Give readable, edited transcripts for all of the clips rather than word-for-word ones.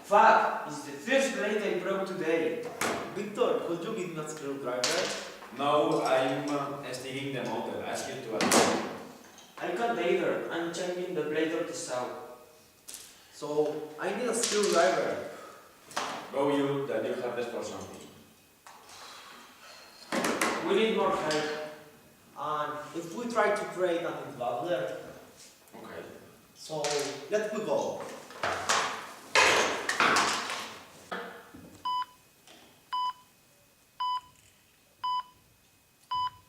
Fuck! It's the first blade I broke today. Victor, could you give me a screwdriver? No, I'm sticking the motor. Ask you to attend. I can't either. I'm changing the blade of the saw. So, I need a screwdriver. Go you, that you have this for something. We need more help. And if we try to trade an invader, Okay. so let we go.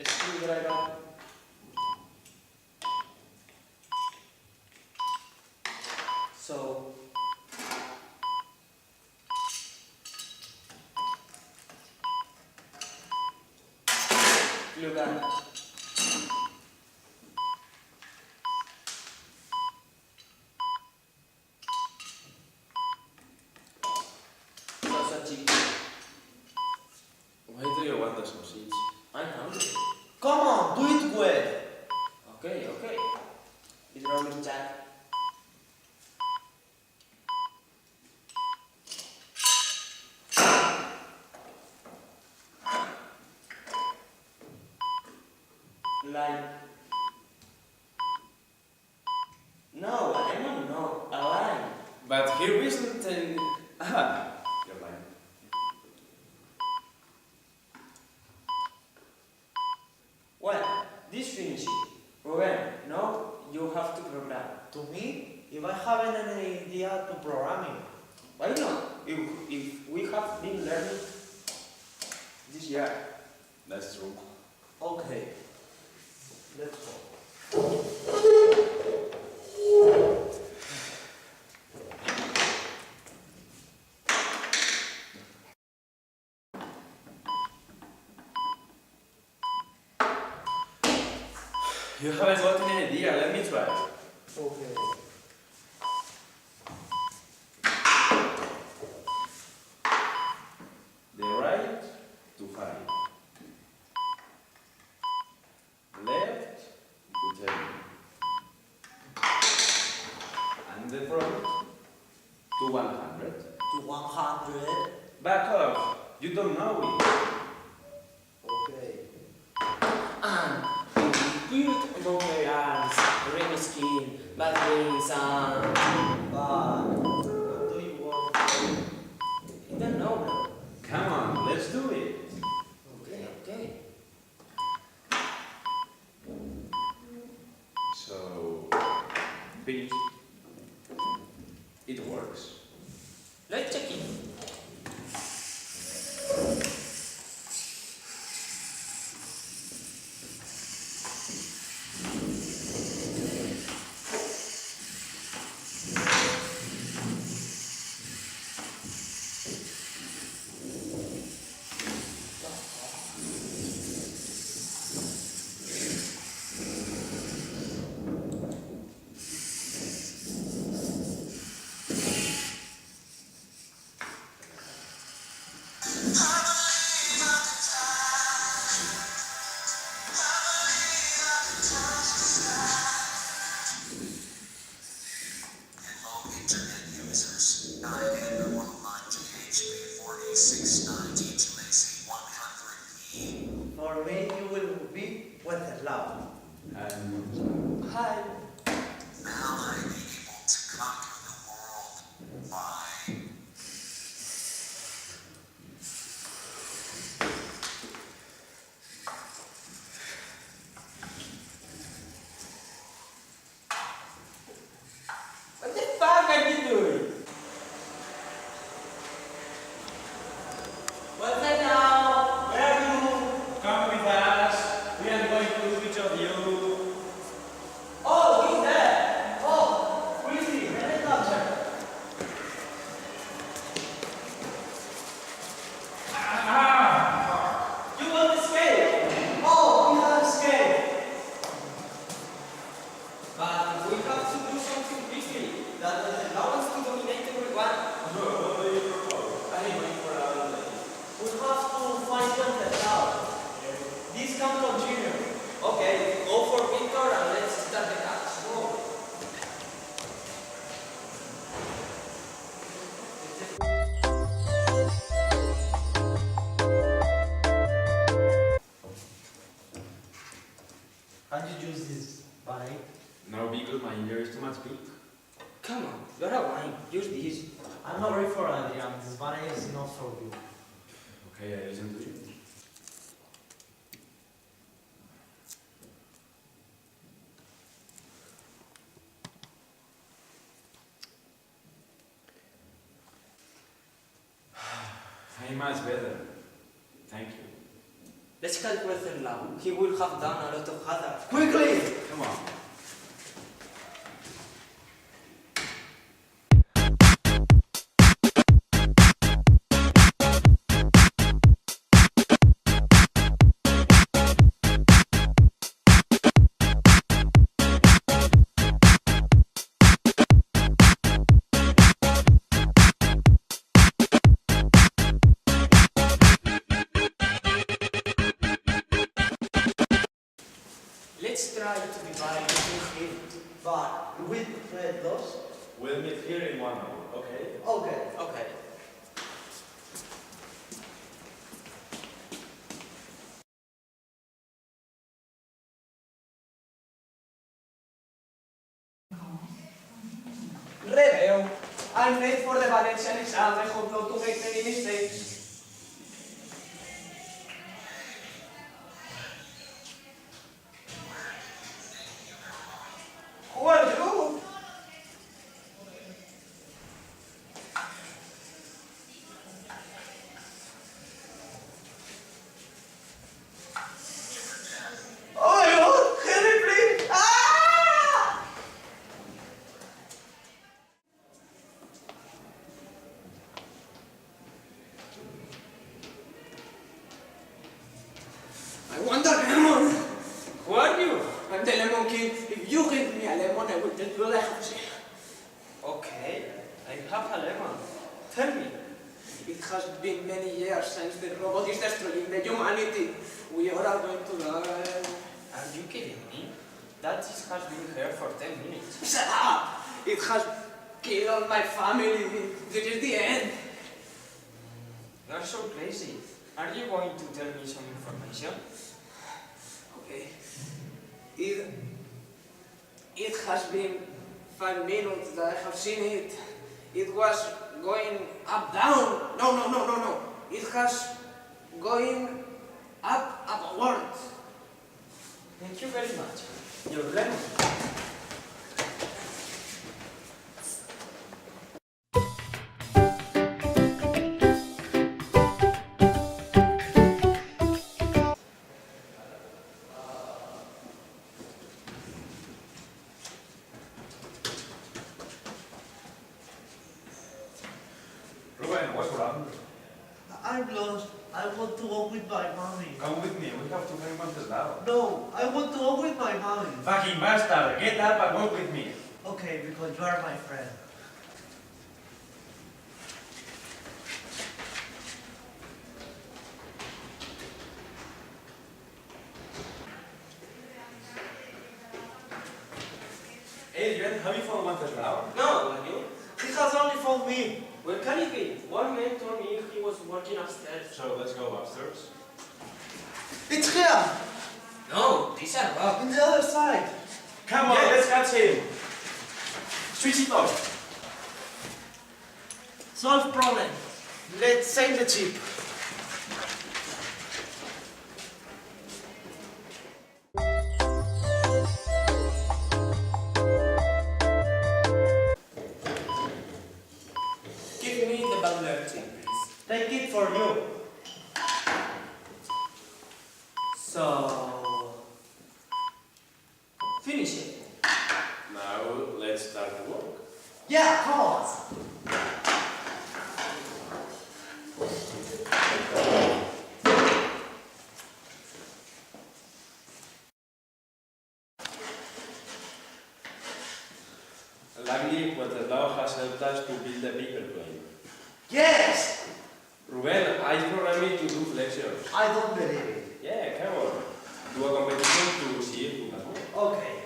Screwdriver. So glue gun. Sausage. Why do you want the sausage? I'm hungry. Come on, do it well. Okay, okay. Hydraulic jack. Line. No, I don't know. A line. But here isn't an... Ah, your line. Well, this finishes. Ruben, no, you have to program. To me, if I haven't any idea to programming, Why not? If we have been learning this year. That's true. okay, let's go. You haven't gotten any idea. Let me try. Okay. The right to 5. Left to 10. And the front to 100. To 100. Back off. You don't know it. Okay. And good motor arms, ring skin, bad wings, and But what do you want? I don't know, bro. Come on, let's do it. Okay, okay. So, finish. It works. Let's check it. For me, you will be with love. And Hi. What the fuck are you doing? What's that now? Where are you? come with us. We are going to do each of you. Oh, he's there. Oh, really? Helicopter. You want to escape? Oh, we have escaped. But we have to do something quickly. That allows us to dominate everyone. What do you propose? I'm going for our day. We have to find them the tower. This can continue. Okay, go for Victor and let's start the catch. Go. extra wine. Use this. I'm not ready for Adrian. This wine is enough for you. Okay, I listen to you. I'm much better. Thank you. Let's calculate it now. He will have done a lot of hazard. Quickly! Come on. Let's try to divide between him. But with red loss? We'll meet here in 1 hour, okay? Okay. Okay. Reveo. I'm late for the Valencian exam. I hope not to make many mistakes. Who are you? Oh my God! Help me, please! Ah! I want a lemon! Who are you? I'm the Lemon King. If you give me a lemon, I will tell you all I have to say. Okay, I have a lemon. Tell me. It has been many years since the robot is destroying the humanity. We are all going to die. Are you kidding me? That has been here for 10 minutes. Shut up! It has killed my family. This is the end. You are so crazy. Are you going to tell me some information? Okay. It has been 5 minutes that I have seen it. It was going up, down. No. It has going up, upward. Thank you very much. Your lemon. Ruben, what's wrong? I'm lost. I want to go with my mommy. Come with me, we have to find Monteslao. No, I want to go with my mommy. Fucking bastard, get up and walk with me. Okay, because you are my friend. Adrian, have you found Monteslao? No, are you? He has only found me. Where can it be? One man told me he was working upstairs. So let's go upstairs. It's here! No, these are wrong. On the other side. Come on, let's catch him. Switch it off. Solve problem. Let's save the chip. Give me the butler tip, please. Take it for you. So, finish it. Now let's start the work. Yeah, come on. Luckily, Monteslao has helped us to build a paper plane. Yes! Ruben, I programmed to do flexions. I don't believe it. Yeah, come on. Do a competition to see who has more. Okay.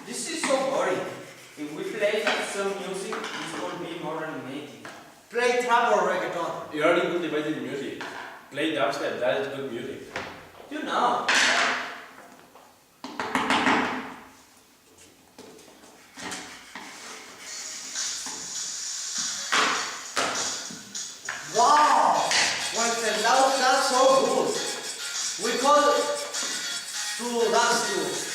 This is so boring. If we play play some music, this will be more animated. Play trap or reggaeton. You're only cultivating music. Play dubstep, that is good music. You know. Wow! Wenceslao, that's so good. We call to dance too.